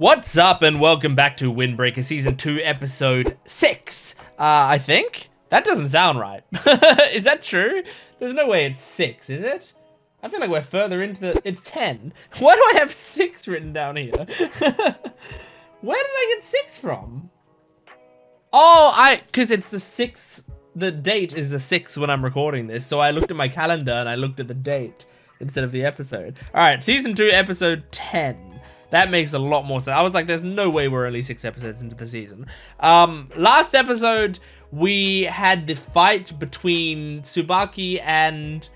What's up and welcome back to Windbreaker Season 2 Episode 6. I think? That doesn't sound right. Is that true? There's no way it's 6, is it? I feel like we're further into the... It's 10. Why do I have 6 written down here? Where did I get 6 from? Oh, because it's the 6th. The date is the 6th when I'm recording this. So I looked at my calendar and I looked at the date instead of the episode. Alright, Season 2 Episode 10. That makes a lot more sense. I was like, there's no way we're only 6 episodes into the season. Last episode, we had the fight between Tsubaki and...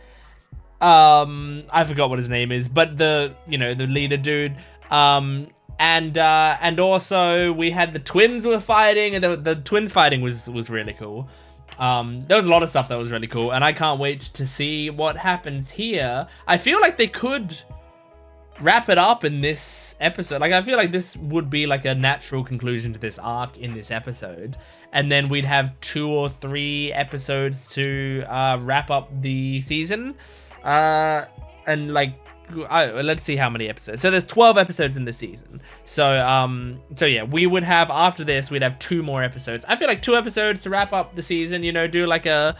I forgot what his name is, but the leader dude. And also, we had the twins were fighting, and the twins fighting was really cool. There was a lot of stuff that was really cool, and I can't wait to see what happens here. I feel like they could... wrap it up in this episode. Like, I feel like this would be like a natural conclusion to this arc in this episode, and then we'd have 2 or 3 episodes to wrap up the season, and like let's see how many episodes. So there's 12 episodes in the season, so yeah, we would have, after this, we'd have 2 more episodes. I feel like 2 episodes to wrap up the season, you know, do like a,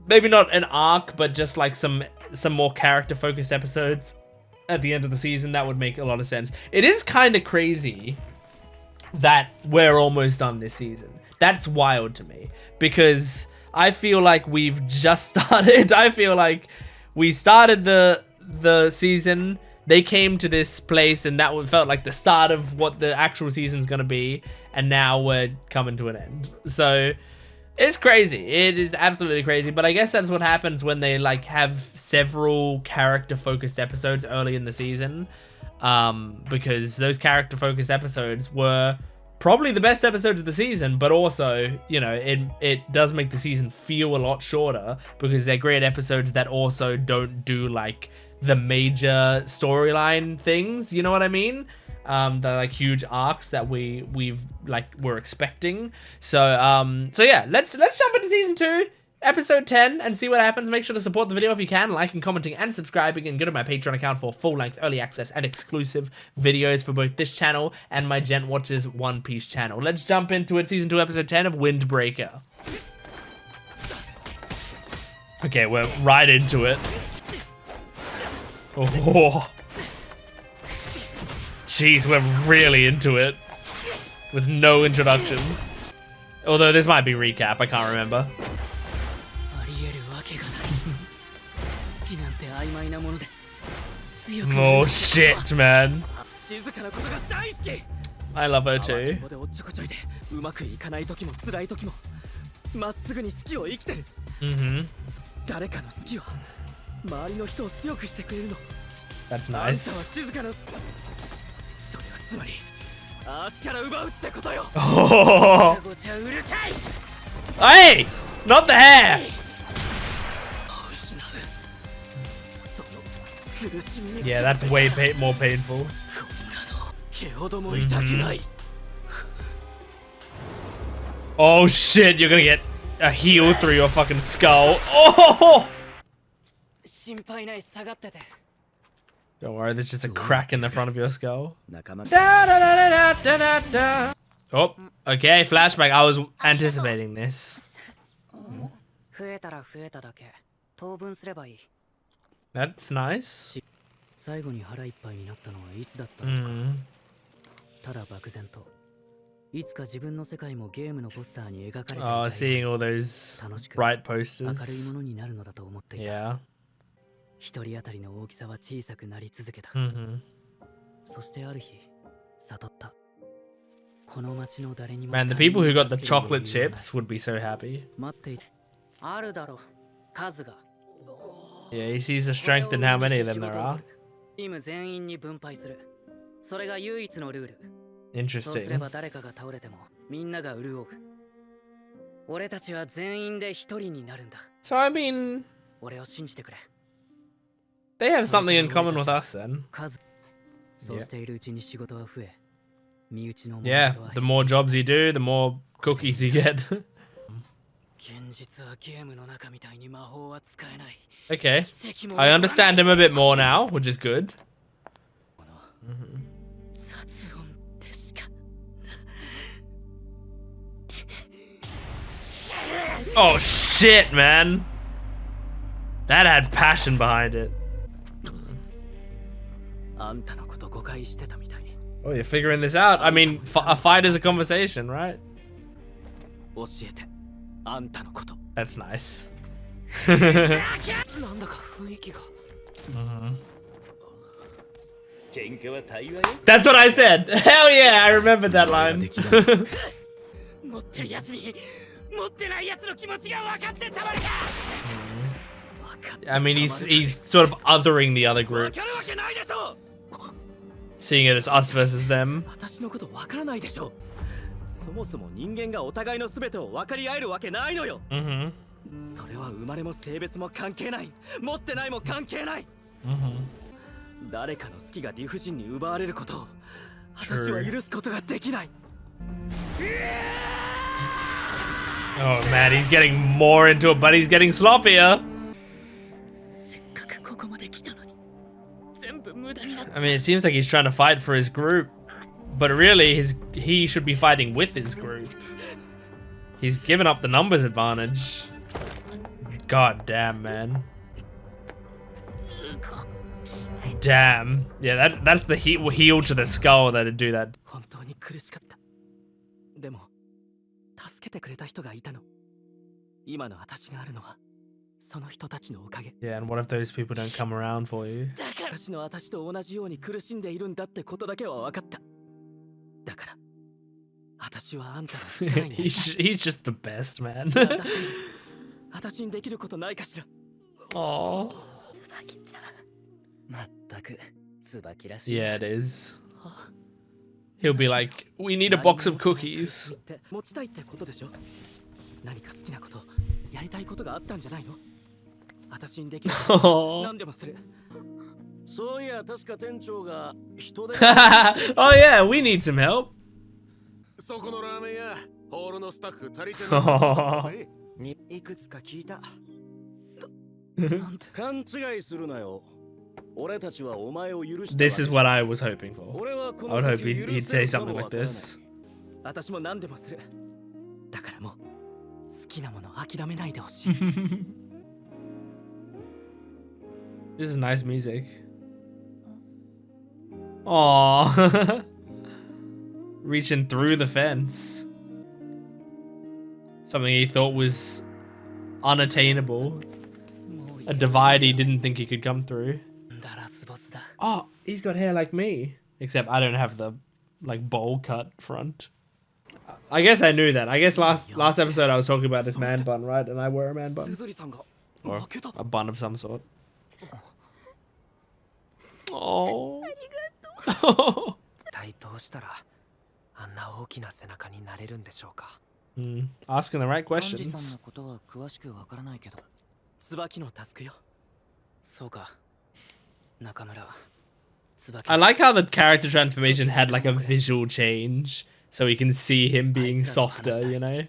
maybe not an arc, but just like some more character focused episodes at the end of the season. That would make a lot of sense. It is kind of crazy that we're almost done this season. That's wild to me, because I feel like we've just started. I feel like we started the season, they came to this place, and that felt like the start of what the actual season's gonna be, and now we're coming to an end. So it's crazy. It is absolutely crazy. But I guess that's what happens when they like have several character-focused episodes early in the season. Because those character-focused episodes were probably the best episodes of the season, but also, you know, it does make the season feel a lot shorter because they're great episodes that also don't do like the major storyline things. You know what I mean? The like huge arcs that we're expecting. So yeah, let's jump into season 2, episode 10, and see what happens. Make sure to support the video if you can, liking, commenting, and subscribing, and go to my Patreon account for full-length early access and exclusive videos for both this channel and my Gent Watches One Piece channel. Let's jump into it. Season 2, episode 10 of Windbreaker. Okay, we're right into it. Oh. Jeez, we're really into it with no introduction. Although this might be recap, I can't remember. Oh shit, man. I love her too. That's nice. Oh. Hey! Not the hair! Yeah, that's way more painful. Oh shit, you're gonna get a heel through your fucking skull. Oh! Don't worry, there's just a crack in the front of your skull. Oh, okay, flashback. I was anticipating this. That's nice. Oh, seeing all those bright posters. Yeah. Man, the people who got the chocolate chips would be so happy. Yeah, he sees the strength in how many of them there are. Interesting. So, I mean, they have something in common with us then. Yeah, the more jobs you do, the more cookies you get. Okay, I understand him a bit more now, which is good. Oh shit, man. That had passion behind it. Oh, you're figuring this out. I mean, a fight is a conversation, right? That's nice. That's what I said. Hell yeah, I remembered that line. I mean, he's sort of othering the other groups, seeing it as us versus them. Oh man, he's getting more into it, but he's getting sloppier. I mean, it seems like he's trying to fight for his group, but really he should be fighting with his group. He's given up the numbers advantage. God damn, man. Damn. Yeah, that's the heel to the skull that'd do that. Yeah, and what if those people don't come around for you? He's just the best, man. Aww. Yeah, it is. He'll be like, we need a box of cookies. Oh. Oh yeah, we need some help. This is what I was hoping for. I would hope he'd say something like this. This is nice music. Aww. Reaching through the fence. Something he thought was unattainable. A divide he didn't think he could come through. Oh, he's got hair like me. Except I don't have the bowl cut front. I guess I knew that. I guess last episode I was talking about this man bun, right? And I wear a man bun. Or a bun of some sort. Oh. Asking the right questions. I like how the character transformation had like a visual change, so we can see him being softer, you know?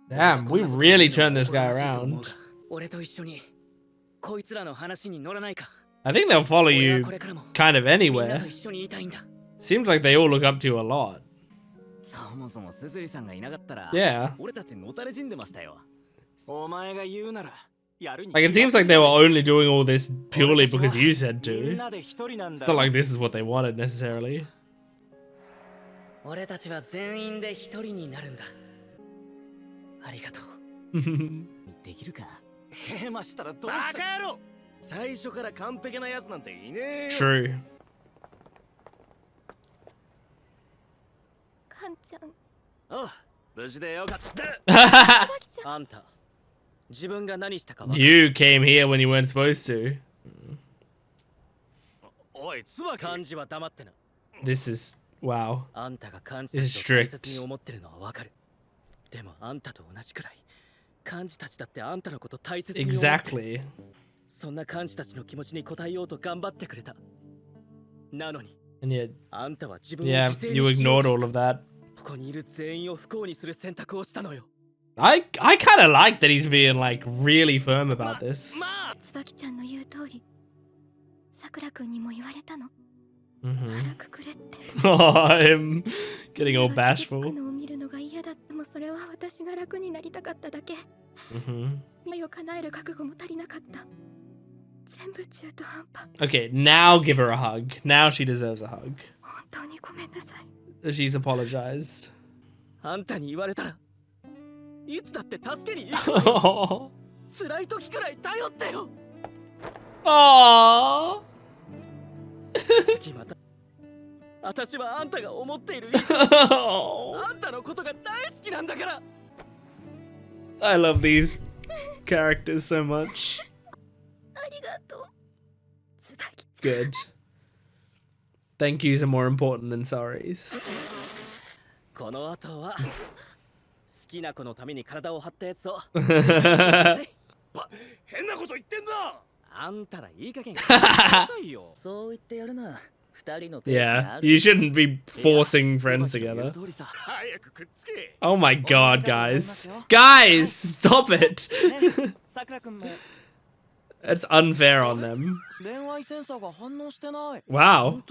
Damn, we really turned this guy around. I think they'll follow you kind of anywhere. Seems like they all look up to you a lot. Yeah. Like, it seems like they were only doing all this purely because you said to. It's not like this is what they wanted necessarily. True. You came here when you weren't supposed to. This is wow. This is strict. Exactly. And yet, yeah, you ignored all of that. I kind of like that he's being like really firm about this. Oh, him getting all bashful. Okay, now give her a hug. Now she deserves a hug. She's apologized. Oh. Oh. I love these characters so much. Good. Thank yous are more important than sorries. Yeah, you shouldn't be forcing friends together. Oh my god, guys. Guys, stop it! That's unfair on them. Wow.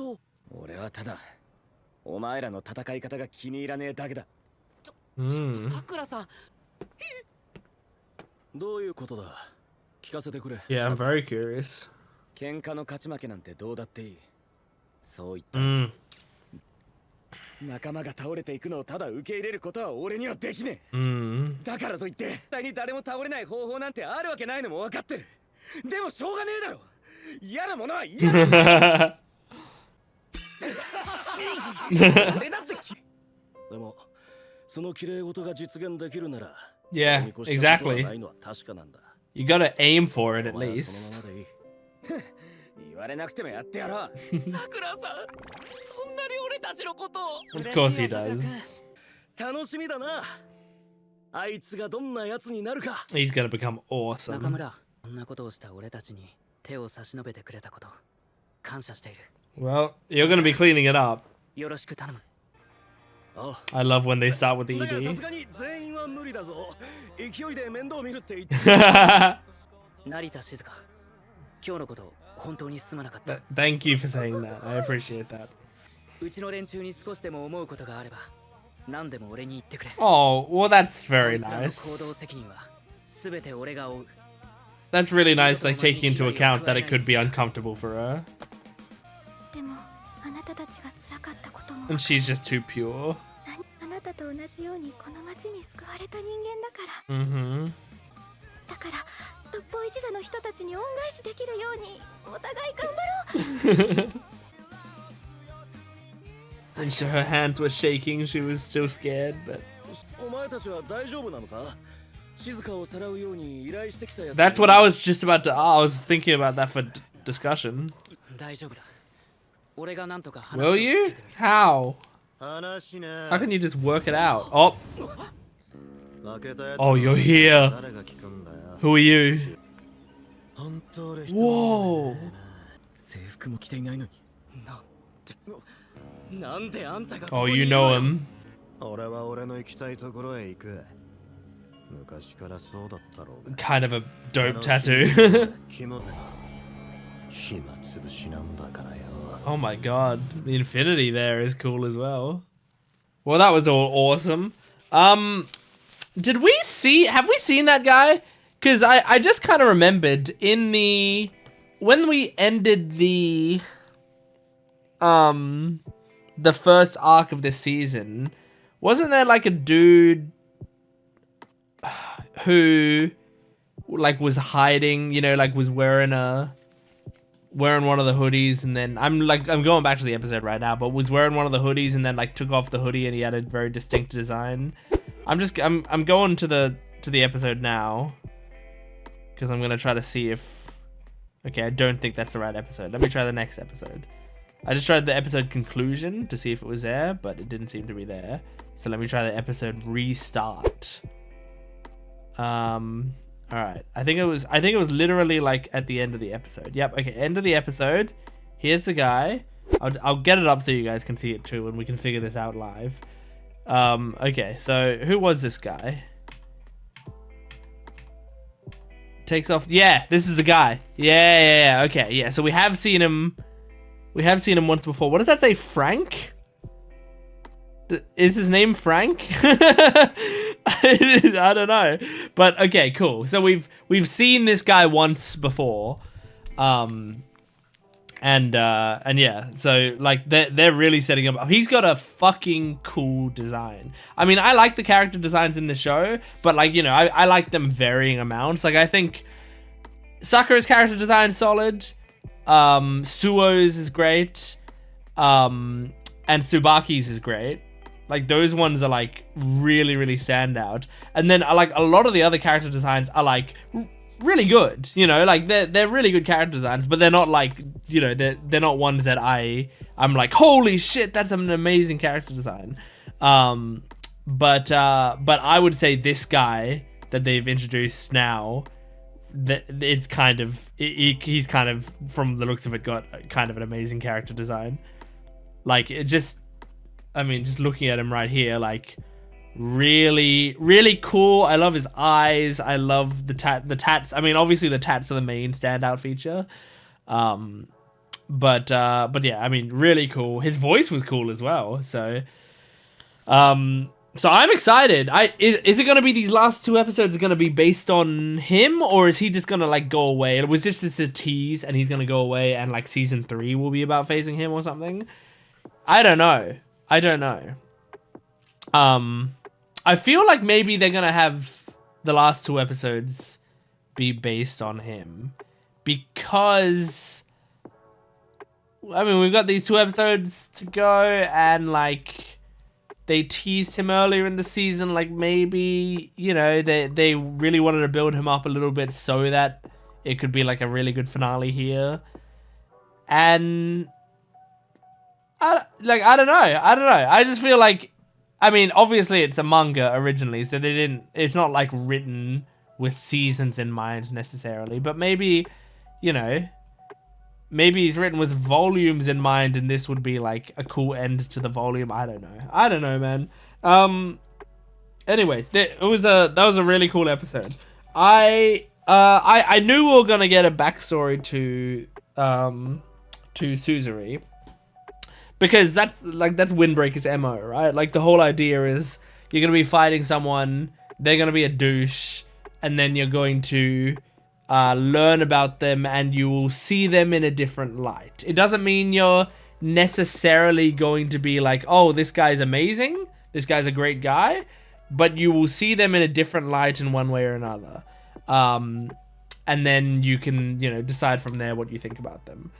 Yeah, I'm very curious. Mm. Yeah, exactly. You gotta aim for it at least. Of course he does. He's gonna become awesome. Well, you're gonna be cleaning it up. I love when they start with the ED. Thank you for saying that. I appreciate that. Oh, well, that's very nice. That's really nice, like taking into account that it could be uncomfortable for her. And she's just too pure. Mm-hmm. And so her hands were shaking, she was still scared, but... That's what I was just about to... I was thinking about that for discussion. Will you? How? How can you just work it out? Oh! Oh, you're here! Who are you? Whoa! Oh, you know him. Kind of a dope tattoo. Oh my god, the infinity there is cool as well. Well, that was all awesome. Have we seen that guy? Because I just kind of remembered in the... When we ended the first arc of this season, wasn't there like a dude who like was hiding, you know, like was wearing one of the hoodies, and then I'm going back to the episode right now, but was wearing one of the hoodies and then like took off the hoodie and he had a very distinct design. I'm going to the episode now because I'm gonna try to see if... Okay, I don't think that's the right episode. Let me try the next episode. I just tried the episode conclusion to see if it was there, but it didn't seem to be there. So let me try the episode restart. Alright. I think it was literally like at the end of the episode. Yep, okay, end of the episode. Here's the guy. I'll get it up so you guys can see it too and we can figure this out live. Okay, so who was this guy? Takes off. Yeah, this is the guy. Yeah, okay, yeah. So we have seen him We have seen him once before. What does that say? Frank? Is his name Frank? I don't know. But okay, cool. So we've seen this guy once before. And yeah, so like they're really setting him up. He's got a fucking cool design. I mean, I like the character designs in the show, but like, you know, I like them varying amounts. Like I think Sakura's character design is solid. Suo's is great. And Tsubaki's is great. Like those ones are like really, really stand out. And then like a lot of the other character designs are like really good, you know, like they're really good character designs, but they're not like, you know, they're not ones that I'm like, holy shit, that's an amazing character design. But I would say this guy that they've introduced now, that it's kind of he's kind of, from the looks of it, got kind of an amazing character design. Like it just, I mean, just looking at him right here, like really, really cool. I love his eyes. I love the tats. I mean, obviously the tats are the main standout feature. But yeah, I mean, really cool. His voice was cool as well. So I'm excited. Is it gonna be these last 2 episodes gonna be based on him, or is he just gonna like go away? It was just a tease, and he's gonna go away, and like season 3 will be about facing him or something. I don't know. I feel like maybe they're gonna have the last 2 episodes be based on him, because I mean, we've got these 2 episodes to go, and like they teased him earlier in the season, like maybe, you know, they really wanted to build him up a little bit so that it could be like a really good finale here. And I don't know. I just feel like, I mean, obviously it's a manga originally, so it's not like written with seasons in mind necessarily, but maybe, you know, maybe it's written with volumes in mind, and this would be like a cool end to the volume. I don't know, man. Anyway, that was a really cool episode. I knew we were gonna get a backstory to Suzuri, because that's Windbreaker's MO, right? Like the whole idea is you're gonna be fighting someone, they're gonna be a douche, and then you're going to learn about them, and you will see them in a different light. It doesn't mean you're necessarily going to be like, oh, this guy's amazing, this guy's a great guy, but you will see them in a different light in one way or another. And then you can, you know, decide from there what you think about them.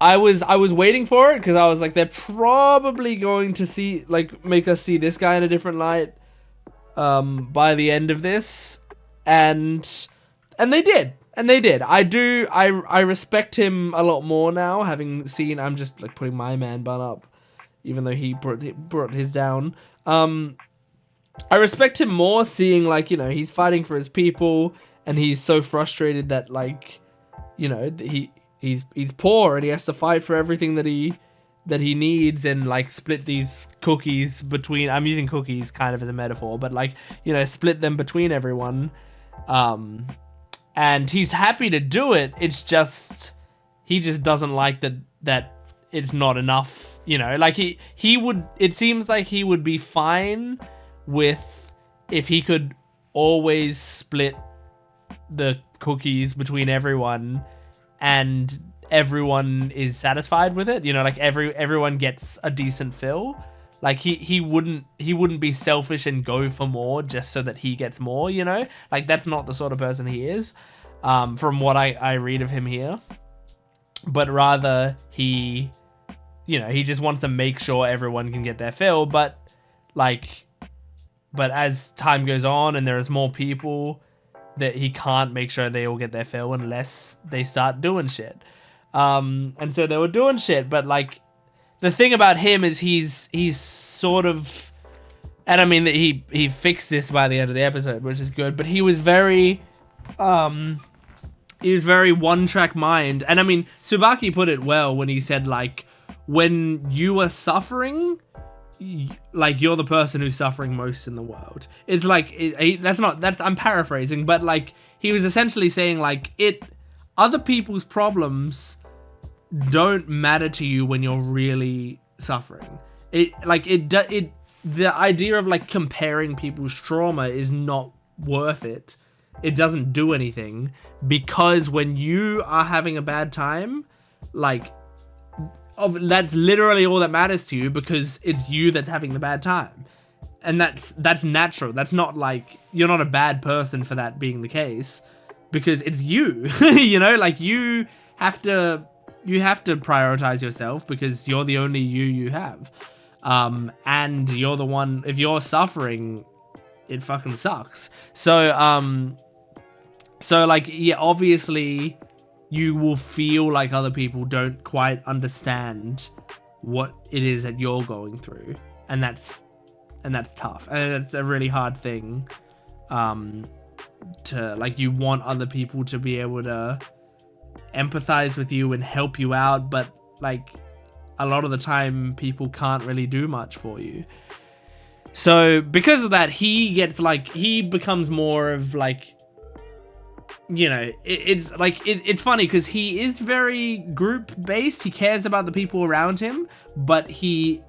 I was waiting for it, because I was like, they're probably going to make us see this guy in a different light by the end of this, and they did. I respect him a lot more now, having seen, I'm just like putting my man bun up, even though he brought his down. I respect him more, seeing like, you know, he's fighting for his people, and he's so frustrated that, like, you know, he's poor, and he has to fight for everything that he needs, and like split these cookies between, I'm using cookies kind of as a metaphor, but like, you know, split them between everyone. And he's happy to do it. It's just, he just doesn't like that it's not enough, you know, like he would, it seems like he would be fine with if he could always split the cookies between everyone, and everyone is satisfied with it, you know, like everyone gets a decent fill. Like he wouldn't be selfish and go for more just so that he gets more, you know, like that's not the sort of person he is, from what I read of him here. But rather he, you know, he just wants to make sure everyone can get their fill, but as time goes on and there's more people, that he can't make sure they all get their fill unless they start doing shit. And so they were doing shit, but like the thing about him is he's sort of, and I mean that he fixed this by the end of the episode, which is good, but he was very one-track mind. And I mean, Tsubaki put it well when he said, like, when you are suffering, like, you're the person who's suffering most in the world. It's like, I'm paraphrasing, but like, he was essentially saying, like, other people's problems don't matter to you when you're really suffering. The idea of like comparing people's trauma is not worth it. It doesn't do anything, because when you are having a bad time, like, that's literally all that matters to you, because it's you that's having the bad time. And that's natural. That's not like, you're not a bad person for that being the case, because it's you. You know, like, you have to prioritize yourself, because you're the only you have. And you're the one, if you're suffering, it fucking sucks. So like, yeah, obviously you will feel like other people don't quite understand what it is that you're going through. And that's tough. And it's a really hard thing, to, like, you want other people to be able to empathize with you and help you out, but like, a lot of the time people can't really do much for you. So because of that, he becomes more of like, you know, it's funny because he is very group based. He cares about the people around him, but he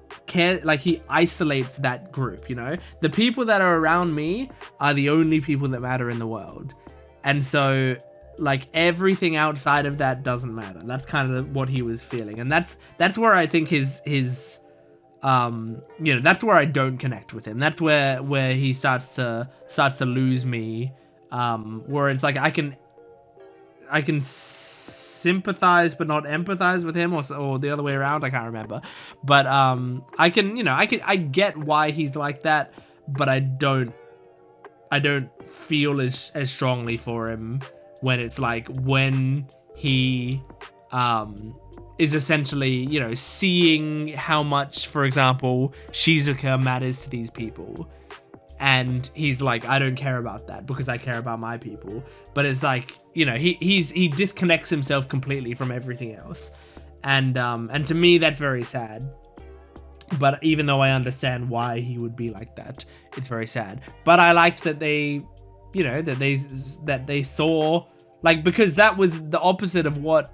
isolates that group, you know? The people that are around me are the only people that matter in the world. And so, like, everything outside of that doesn't matter. That's kind of what he was feeling. And that's where I think his you know, that's where I don't connect with him. That's where he starts to lose me. Where it's like, I can sympathize but not empathize with him, or the other way around. I can't remember. But I get why he's like that, but I don't feel as strongly for him when it's like, when he is essentially, you know, seeing how much, for example, Shizuka matters to these people. And he's like, I don't care about that because I care about my people. But it's like, you know, he disconnects himself completely from everything else. And to me, that's very sad. But even though I understand why he would be like that, it's very sad. But I liked that they, you know, that they saw, like, because that was the opposite of what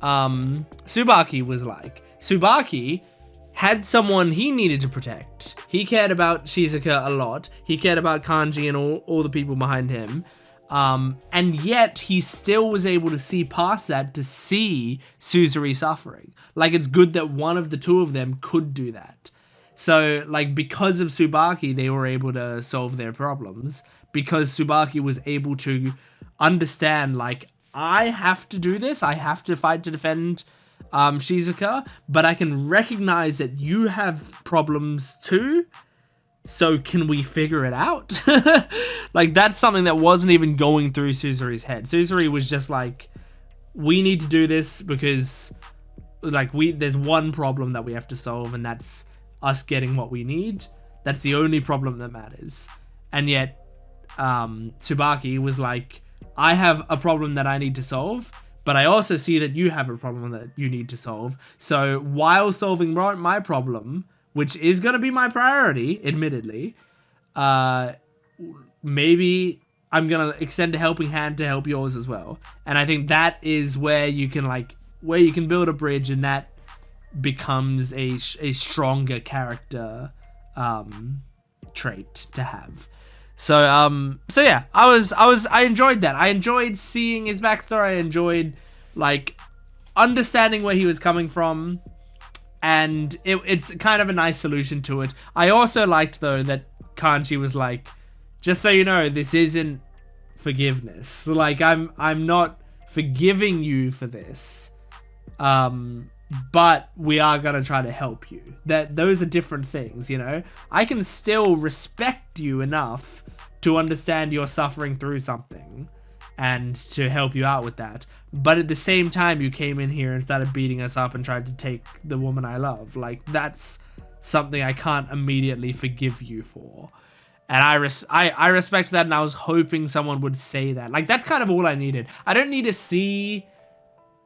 Tsubaki was like. Tsubaki had someone he needed to protect. He cared about Shizuka a lot. He cared about Kanji and all the people behind him. And yet he still was able to see past that to see Suzuri suffering. Like, it's good that one of the two of them could do that. So, like, because of Tsubaki, they were able to solve their problems. Because Tsubaki was able to understand, like, I have to do this. I have to fight to defend Shizuka, but I can recognize that you have problems too. So can we figure it out? Like, that's something that wasn't even going through Suzuri's head. Suzuri was just like, we need to do this because, like, there's one problem that we have to solve, and that's us getting what we need. That's the only problem that matters. And yet, Tsubaki was like, I have a problem that I need to solve, but I also see that you have a problem that you need to solve. So while solving my problem, which is going to be my priority, admittedly, maybe I'm going to extend a helping hand to help yours as well. And I think that is where you can build a bridge, and that becomes a stronger character trait to have. So yeah, I enjoyed that. I enjoyed seeing his backstory. I enjoyed, like, understanding where he was coming from, and it's kind of a nice solution to it. I also liked, though, that Kanji was like, just so you know, this isn't forgiveness. Like, I'm not forgiving you for this, but we are gonna try to help you. Those are different things, you know? I can still respect you enough to understand you're suffering through something and to help you out with that. But at the same time, you came in here and started beating us up and tried to take the woman I love. Like, that's something I can't immediately forgive you for. And I respect that, and I was hoping someone would say that. Like, that's kind of all I needed. I don't need to see,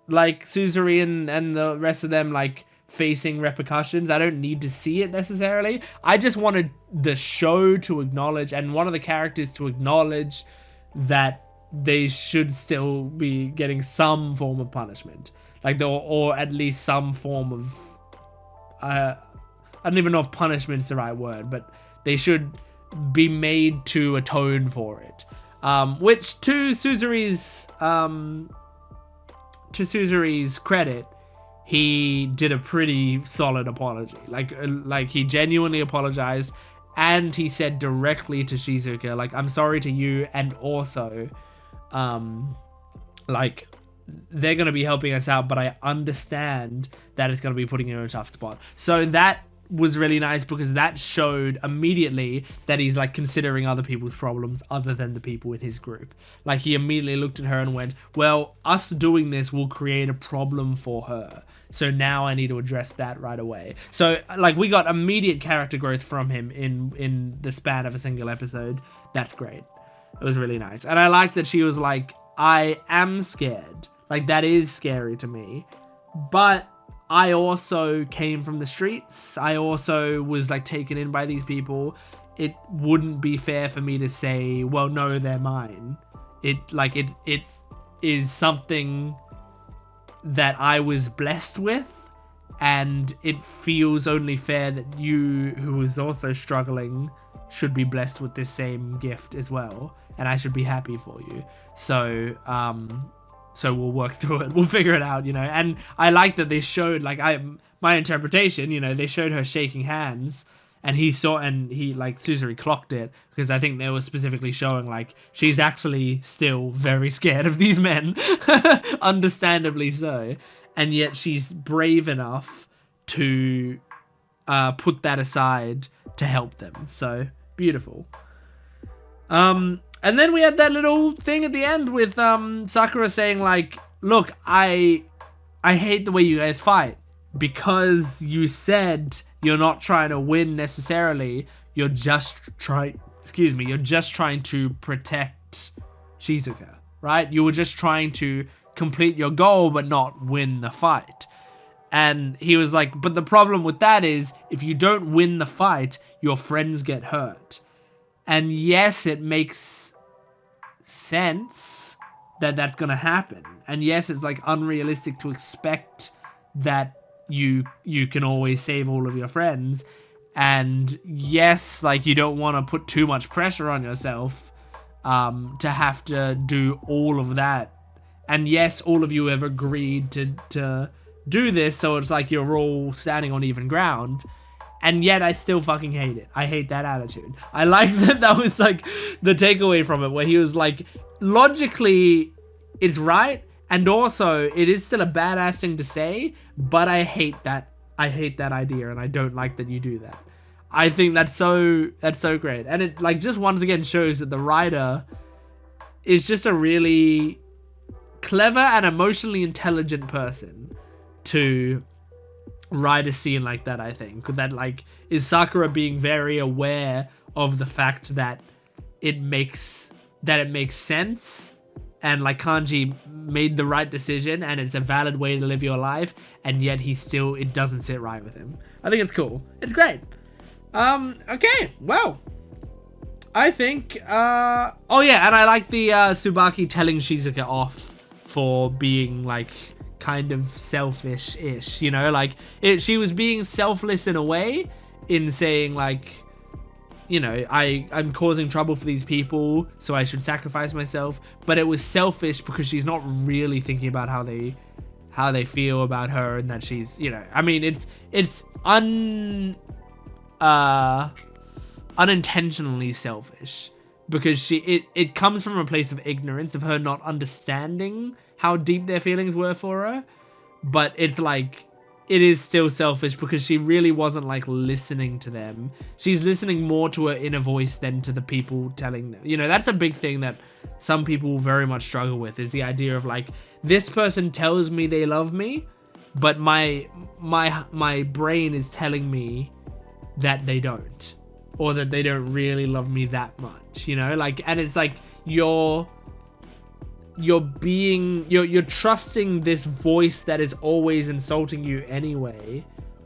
like, Suzuri and the rest of them, like, facing repercussions. I don't need to see it necessarily. I just wanted the show to acknowledge, and one of the characters to acknowledge, that they should still be getting some form of punishment. like or at least some form of I don't even know if punishment is the right word, but they should be made to atone for it. Which to Suzuri's credit, he did a pretty solid apology. Like he genuinely apologized, and he said directly to Shizuka, like, I'm sorry to you, and also, like, they're going to be helping us out, but I understand that it's going to be putting you in a tough spot. So that was really nice, because that showed immediately that he's like considering other people's problems other than the people in his group. Like, he immediately looked at her and went, well, us doing this will create a problem for her, so now I need to address that right away. So like, we got immediate character growth from him in the span of a single episode. That's great. It was really nice. And I like that she was like, I am scared, like, that is scary to me, but I also came from the streets. I also was like taken in by these people. It wouldn't be fair for me to say, well, no, they're mine. It is something that I was blessed with, and it feels only fair that you, who is also struggling, should be blessed with this same gift as well, and I should be happy for you. So we'll work through it. We'll figure it out, you know. And I like that they showed, like, my interpretation, you know, they showed her shaking hands, and he saw, and he, like, Suzuri clocked it, because I think they were specifically showing, like, she's actually still very scared of these men, understandably so, and yet she's brave enough to put that aside to help them. So beautiful. And then we had that little thing at the end with Sakura saying, like, look, I hate the way you guys fight, because you said you're not trying to win necessarily, you're just trying to protect Shizuka, right? You were just trying to complete your goal but not win the fight. And he was like, but the problem with that is, if you don't win the fight, your friends get hurt. And yes, it makes sense that that's gonna happen, and yes, it's like unrealistic to expect that you can always save all of your friends, and yes, like, you don't want to put too much pressure on yourself to have to do all of that, and yes, all of you have agreed to do this, so it's like you're all standing on even ground. And yet I still fucking hate it. I hate that attitude. I like that was like the takeaway from it, where he was like, logically it's right, and also it is still a badass thing to say, but I hate that idea, and I don't like that you do that. I think that's so great. And it, like, just once again shows that the writer is just a really clever and emotionally intelligent person to write a scene like that. I think that, like, is Sakura being very aware of the fact that it makes sense, and like Kanji made the right decision, and it's a valid way to live your life, and yet it doesn't sit right with him. I think it's cool. It's great. Okay, well, I think oh yeah, and I like the Tsubaki telling Shizuka off for being, like, kind of selfish-ish, you know, like, she was being selfless in a way, in saying, like, you know, I'm causing trouble for these people, so I should sacrifice myself, but it was selfish because she's not really thinking about how they feel about her, and that she's, you know, I mean, it's unintentionally selfish, because it comes from a place of ignorance, of her not understanding how deep their feelings were for her, but it's like, it is still selfish because she really wasn't, like, listening to them. She's listening more to her inner voice than to the people telling them. You know, that's a big thing that some people very much struggle with, is the idea of, like, this person tells me they love me, but my brain is telling me that they don't, or that they don't really love me that much, you know, like, and it's like, you're trusting this voice that is always insulting you anyway,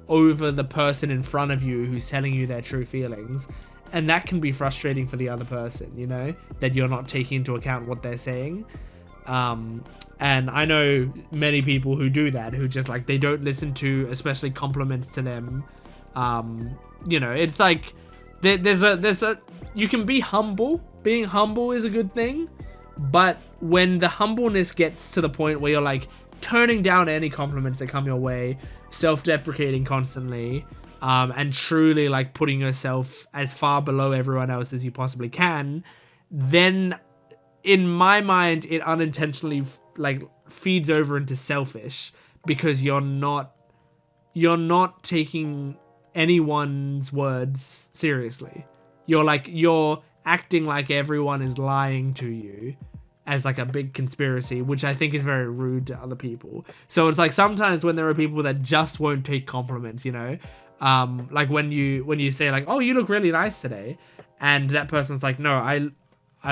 over the person in front of you who's telling you their true feelings, and that can be frustrating for the other person, you know, that you're not taking into account what they're saying. And I know many people who do that, who just like, they don't listen to, especially compliments to them. You know, it's like, there's a, you can be humble. Being humble is a good thing. But when the humbleness gets to the point where you're like turning down any compliments that come your way, self-deprecating constantly, and truly like putting yourself as far below everyone else as you possibly can, then in my mind, it unintentionally like feeds over into selfish, because you're not taking anyone's words seriously. You're acting like everyone is lying to you as like a big conspiracy, which I think is very rude to other people. So it's like sometimes when there are people that just won't take compliments, you know, like when you say like, oh, you look really nice today, and that person's like, no, I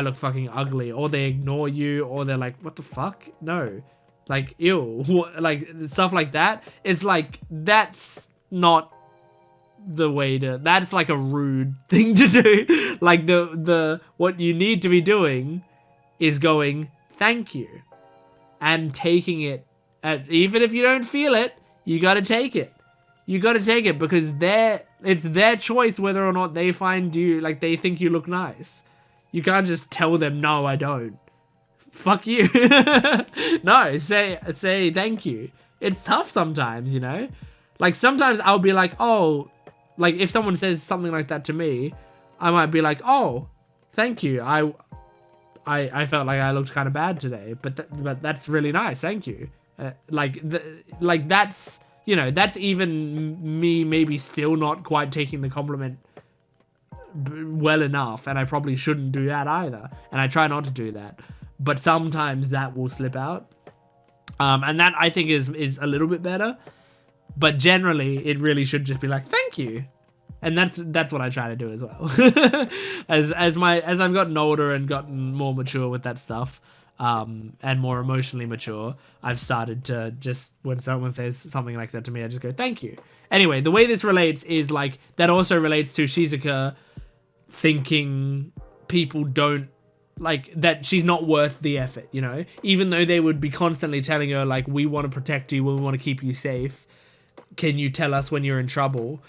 look fucking ugly, or they ignore you, or they're like, what the fuck? No, like, ew, like stuff like that. It's like, that's not the way to, that's like a rude thing to do. Like the what you need to be doing is going, thank you, and taking it, even if you don't feel it, you gotta take it. You gotta take it, because it's their choice whether or not they find you, like, they think you look nice. You can't just tell them, no, I don't. Fuck you. No, say thank you. It's tough sometimes, you know? Like, sometimes I'll be like, oh, like, if someone says something like that to me, I might be like, oh, thank you. I felt like I looked kind of bad today, but that's really nice. Thank you. Like that's, you know, that's even me maybe still not quite taking the compliment well enough, and I probably shouldn't do that either. And I try not to do that, but sometimes that will slip out. And that I think is a little bit better, but generally it really should just be like, thank you. And that's what I try to do as well. as I've gotten older and gotten more mature with that stuff, and more emotionally mature, I've started to just, when someone says something like that to me, I just go, thank you. Anyway, the way this relates is like, that also relates to Shizuka thinking people don't, like, that she's not worth the effort, you know? Even though they would be constantly telling her, like, we want to protect you, we want to keep you safe, can you tell us when you're in trouble?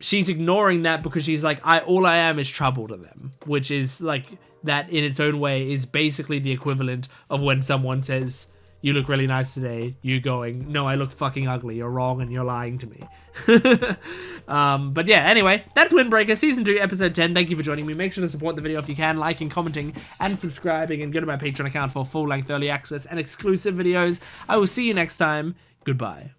She's ignoring that because she's like, all I am is trouble to them, which is like, that in its own way is basically the equivalent of when someone says, you look really nice today, you going, no, I look fucking ugly, you're wrong and you're lying to me. But yeah, anyway, that's Windbreaker Season 2, Episode 10. Thank you for joining me. Make sure to support the video if you can, liking, commenting, and subscribing, and go to my Patreon account for full-length early access and exclusive videos. I will see you next time. Goodbye.